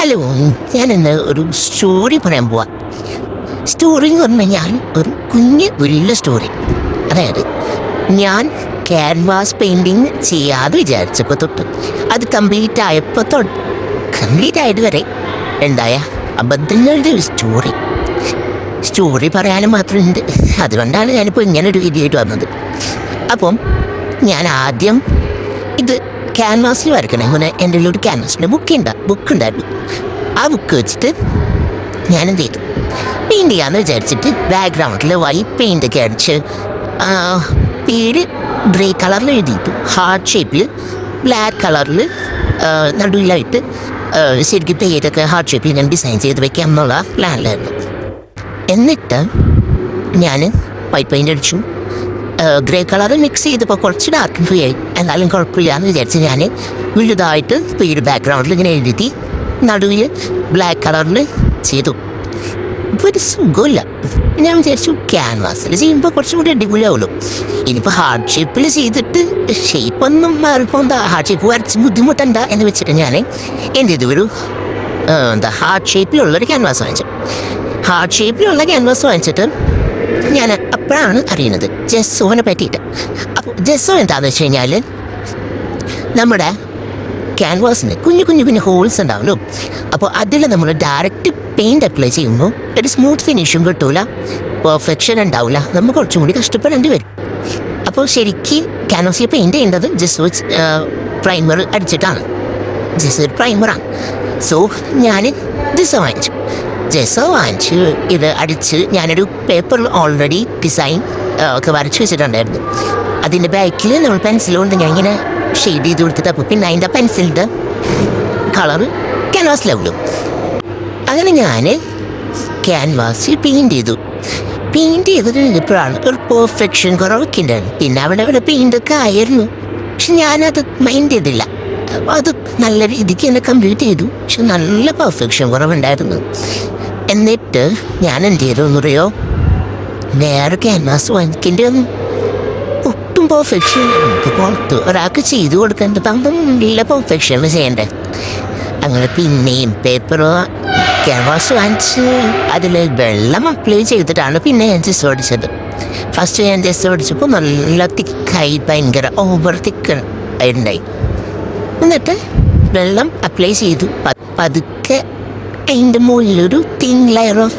Hello, ഞാനിന്ന് ഒരു story പറയാൻ പോവാ. സ്റ്റോറി എന്ന് പറഞ്ഞു കഴിഞ്ഞാൽ ഒരു വലിയ സ്റ്റോറി. അതായത് ഞാൻ ക്യാൻവാസ് പെയിൻറ്റിങ് ചെയ്യാതെ വിചാരിച്ചപ്പോൾ തൊട്ട് അത് കംപ്ലീറ്റ് ആയിട്ട് വരെ എന്തായ അബദ്ധങ്ങളുടെ ഒരു സ്റ്റോറി പറയാനും മാത്രമുണ്ട്. അതുകൊണ്ടാണ് ഞാനിപ്പോൾ ഇങ്ങനെ ഒരു വീഡിയോ ആയിട്ട് വന്നത്. അപ്പം ഞാൻ ആദ്യം ഇത് ക്യാൻവാസിൽ വരയ്ക്കണേ മുന്നേ എൻ്റെ ഒരു ക്യാൻവാസിൻ്റെ ബുക്ക് ഉണ്ടായിരുന്നു. ആ ബുക്ക് വെച്ചിട്ട് ഞാൻ എന്ത് ചെയ്തു, പെയിൻറ്റ് ചെയ്യാമെന്ന് വിചാരിച്ചിട്ട് ബാക്ക്ഗ്രൗണ്ടിൽ വൈറ്റ് പെയിൻ്റൊക്കെ അടിച്ച് പേര് ഗ്രേ കളറിൽ എഴുതിയിട്ടു. ഹാർട്ട് ഷേപ്പിൽ ബ്ലാക്ക് കളറിൽ നടുവിലായിട്ട് ശരിക്കും പേരൊക്കെ ഹാർട്ട് ഷേപ്പിൽ ഞാൻ ഡിസൈൻ ചെയ്ത് വെക്കാം എന്നുള്ള പ്ലാനിലായിരുന്നു. എന്നിട്ട് ഞാൻ വൈറ്റ് പെയിൻ്റ് അടിച്ചു. ഗ്രേ കളർ മിക്സ് ചെയ്തപ്പോൾ കുറച്ച് ഡാർക്ക് ഫ്രീ ആയി. എന്നാലും കുഴപ്പമില്ല എന്ന് വിചാരിച്ച് ഞാൻ വലുതായിട്ട് പേര് ബാക്ക്ഗ്രൗണ്ടിൽ ഇങ്ങനെ എഴുതി നടുവിൽ ബ്ലാക്ക് കളറിൽ ചെയ്തു. ഇപ്പോൾ ഒരു സുഖമില്ല. ഞാൻ വിചാരിച്ചു ക്യാൻവാസിൽ ചെയ്യുമ്പോൾ കുറച്ചും കൂടി അടിപൊളിയാവുള്ളൂ. ഇനിയിപ്പോൾ ഹാർട്ട് ഷേപ്പിൽ ചെയ്തിട്ട് ഷേപ്പൊന്നും മാറിപ്പോൾ ഹാർട്ട് ഷേപ്പ് വരച്ച് ബുദ്ധിമുട്ടണ്ട എന്ന് വെച്ചിട്ട് ഞാൻ എന്ത് ചെയ്തു, ഒരു ഹാർട്ട് ഷേപ്പിലുള്ളൊരു ക്യാൻവാസ് വാങ്ങിച്ചു. ഹാർട്ട് ഷേപ്പിലുള്ള ക്യാൻവാസ് വാങ്ങിച്ചിട്ട് ഞാൻ അപ്പോഴാണ് അറിയുന്നത് ജെസ്സോനെ പറ്റിയിട്ട്. അപ്പോൾ ജെസ്സോ എന്താണെന്ന് വെച്ച് കഴിഞ്ഞാൽ നമ്മുടെ ക്യാൻവാസിന് കുഞ്ഞു ഹോൾസ് ഉണ്ടാവുമല്ലോ. അപ്പോൾ അതിൽ നമ്മൾ ഡയറക്റ്റ് പെയിൻറ്റ് അപ്ലൈ ചെയ്യുമ്പോൾ ഒരു സ്മൂത്ത് ഫിനിഷും കിട്ടൂല, പെർഫെക്ഷൻ ഉണ്ടാവില്ല, നമുക്ക് കുറച്ചും കൂടി കഷ്ടപ്പെടേണ്ടി വരും. അപ്പോൾ ശരിക്കും ക്യാൻവാസിൽ പെയിൻറ്റ് ചെയ്യേണ്ടത് ജെസ്സോ പ്രൈമർ അടിച്ചിട്ടാണ്. ജെസ്സോ ഒരു പ്രൈമറാണ്. സോ ഞാൻ ജെസ്സോ വാങ്ങിച്ച് ഇത് അടിച്ച് ഞാനൊരു പേപ്പറിൽ ഓൾറെഡി ഡിസൈൻ ഒക്കെ വരച്ച് വെച്ചിട്ടുണ്ടായിരുന്നു. അതിൻ്റെ ബാക്കിൽ നമ്മൾ പെൻസിൽ കൊണ്ട് ഞാൻ ഇങ്ങനെ ഷെയ്ഡ് ചെയ്ത് കൊടുത്തിട്ട് അപ്പോൾ പിന്നെ അതിൻ്റെ പെൻസിലിൻ്റെ കളറ് ക്യാൻവാസിലാവുള്ളൂ. അങ്ങനെ ഞാൻ ക്യാൻവാസിൽ പെയിൻറ്റ് ചെയ്തിട്ട് ഇപ്പോഴാണ് ഒരു പെർഫെക്ഷൻ കുറവൊക്കെ ഉണ്ടായിരുന്നു. പിന്നെ അവിടെ പെയിൻ്റൊക്കെ ആയിരുന്നു, പക്ഷെ ഞാനത് മൈൻഡ് ചെയ്തില്ല. അത് നല്ല രീതിക്ക് തന്നെ കംപ്ലീറ്റ് ചെയ്തു, പക്ഷെ നല്ല പെർഫെക്ഷൻ കുറവുണ്ടായിരുന്നു. എന്നിട്ട് ഞാൻ എന്ത് ചെയ്തു എന്നറിയോ, വേറെ ക്യാൻവാസ് വാങ്ങിക്കേണ്ടി വന്നു. ഒട്ടും പെർഫെക്ഷൻ നമുക്ക് പുറത്ത് ഒരാൾക്ക് ചെയ്തു കൊടുക്കേണ്ടത് നല്ല പെർഫെക്ഷൻ ചെയ്യണ്ടേ. അങ്ങനെ പിന്നെയും പേപ്പർ ക്യാൻവാസ് വാങ്ങിച്ച് അതിൽ വെള്ളം അപ്ലൈ ചെയ്തിട്ടാണ് പിന്നെ ഞാൻ ജെസ്സോ അടിച്ചത്. ഫസ്റ്റ് ഞാൻ ജെസ്സോ അടിച്ചപ്പോൾ നല്ല തിക്കായി, ഭയങ്കര ഓവർ തിക്ക് ഉണ്ടായി. എന്നിട്ട് വെള്ളം അപ്ലൈ ചെയ്തു. പതുക്കെ അതിൻ്റെ മുകളിലൊരു thin layer of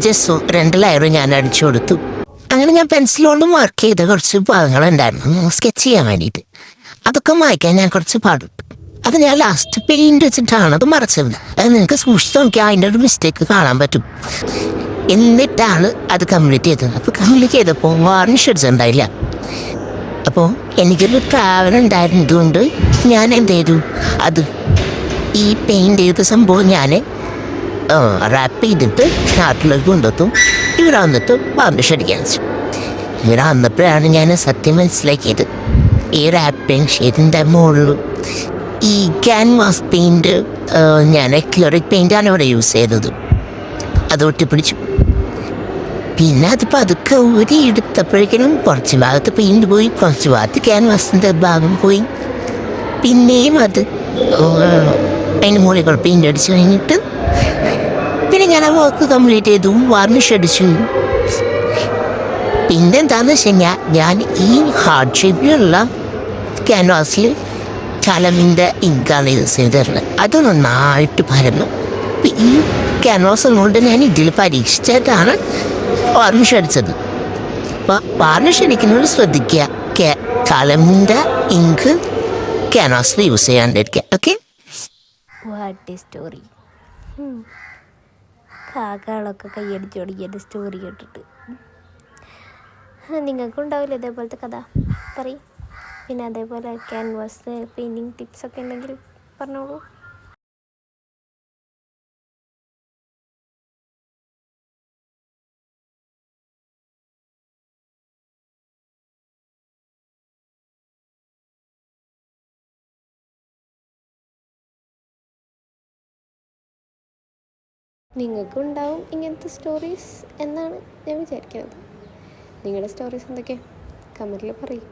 gesso 2 layer ഞാൻ അടിച്ചു കൊടുത്തു. അങ്ങനെ ഞാൻ പെൻസിലുകൊണ്ട് മാർക്ക് ചെയ്ത കുറച്ച് ഭാഗങ്ങളുണ്ടായിരുന്നു സ്കെച്ച് ചെയ്യാൻ വേണ്ടിയിട്ട്. അതൊക്കെ മായ്ക്കാൻ ഞാൻ കുറച്ച് പാടും. അത് ഞാൻ ലാസ്റ്റ് പെയിൻറ്റ് വെച്ചിട്ടാണ് അത് മറച്ചത്. അത് നിങ്ങൾക്ക് സൂക്ഷിച്ച് നോക്കിയാൽ അതിൻ്റെ ഒരു മിസ്റ്റേക്ക് കാണാൻ പറ്റും. എന്നിട്ടാണ് അത് കംപ്ലീറ്റ് ചെയ്തത്. അപ്പോൾ കംപ്ലീറ്റ് ചെയ്തപ്പോൾ വാർണിഷ് അടിച്ചിട്ടുണ്ടായില്ല. അപ്പോൾ എനിക്കൊരു ട്രാവൽ ഉണ്ടായിരുന്നതുകൊണ്ട് ഞാൻ എന്ത് ചെയ്തു, അത് ഈ പെയിൻറ്റ് ചെയ്ത സംഭവം ഞാൻ റാപ്പ് ചെയ്തിട്ട് നാട്ടിലേക്ക് കൊണ്ടെത്തും. ഇവിടെ വന്നിട്ട് വാർണിഷ് അടിക്കാൻ വെച്ചു. ഇവിടെ വന്നപ്പോഴാണ് ഞാൻ സത്യം മനസ്സിലാക്കിയത്, ഈ റാപ്പിംഗ് ഷെയ്ഡിൻ്റെ മുകളിൽ ഈ ക്യാൻവാസ് പെയിൻറ്റ് ഞാൻ അക്രിലിക് പെയിൻ്റാണ് ഇവിടെ യൂസ് ചെയ്തത്. അത് ഒട്ടിപ്പിടിച്ചു. പിന്നെ അത് പതുക്കെ എടുത്തപ്പോഴേക്കും കുറച്ച് ഭാഗത്ത് പെയിൻറ്റ് പോയി, കുറച്ച് ഭാഗത്ത് ക്യാൻവാസിൻ്റെ ഭാഗം പോയി. പിന്നെയും അത് അതിൻ്റെ മുകളിൽ പെയിൻ്റ് അടിച്ച് കഴിഞ്ഞിട്ട് പിന്നെ ഞാൻ ആ വർക്ക് കംപ്ലീറ്റ് ചെയ്തു, വാർണിഷ് അടിച്ചു. പിന്നെ എന്താണെന്ന് വെച്ച് കഴിഞ്ഞാൽ ഞാൻ ഈ ഹാർട്ട് ഷേപ്പിലുള്ള ക്യാൻവാസിൽ കലമിൻ്റെ ഇങ്കാണ് യൂസ് ചെയ്തിരുന്നത്. അത് നന്നായിട്ട് പരന്നു. ഈ ക്യാൻവാസ് കൊണ്ട് ഞാൻ ഇതിൽ പരീക്ഷിച്ചിട്ടാണ് വാർണിഷ് അടിച്ചത്. അപ്പോൾ വാർണിഷ് അടിക്കുന്നത് ശ്രദ്ധിക്കുക, കലമിൻ്റെ ഇങ്ക് ക്യാൻവാസിൽ യൂസ് ചെയ്യാണ്ടിരിക്കുക. Okay, what story. കാക്കകളൊക്കെ കൈയടിച്ച് തുടങ്ങിയത് സ്റ്റോറി കേട്ടിട്ട്. നിങ്ങൾക്കുണ്ടാവില്ല ഇതേപോലത്തെ കഥ, പറയും. പിന്നെ അതേപോലെ ക്യാൻവാസ് പെയിൻറ്റിങ് ടിപ്സൊക്കെ ഉണ്ടെങ്കിൽ പറഞ്ഞോളൂ. നിങ്ങൾക്കുണ്ടാവും ഇങ്ങനത്തെ സ്റ്റോറീസ് എന്നാണ് ഞാൻ വിചാരിക്കുന്നത്. നിങ്ങളുടെ സ്റ്റോറീസ് എന്തൊക്കെയാണ് കമൻറ്റിൽ പറയും.